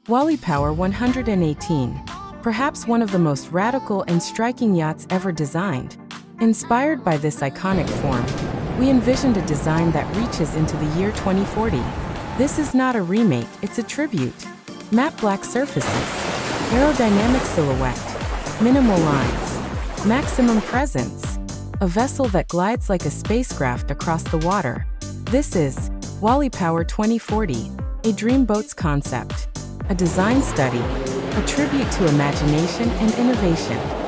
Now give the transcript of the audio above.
WallyPower 118, perhaps one of the most radical and striking yachts ever designed. Inspired by this iconic form, we envisioned a design that reaches into the year 2040. This is not a remake, it's a tribute. Matte black surfaces, aerodynamic silhouette, minimal lines, maximum presence. A vessel that glides like a spacecraft across the water. This is WallyPower 2040, a dream boat's concept. A design study, a tribute to imagination and innovation.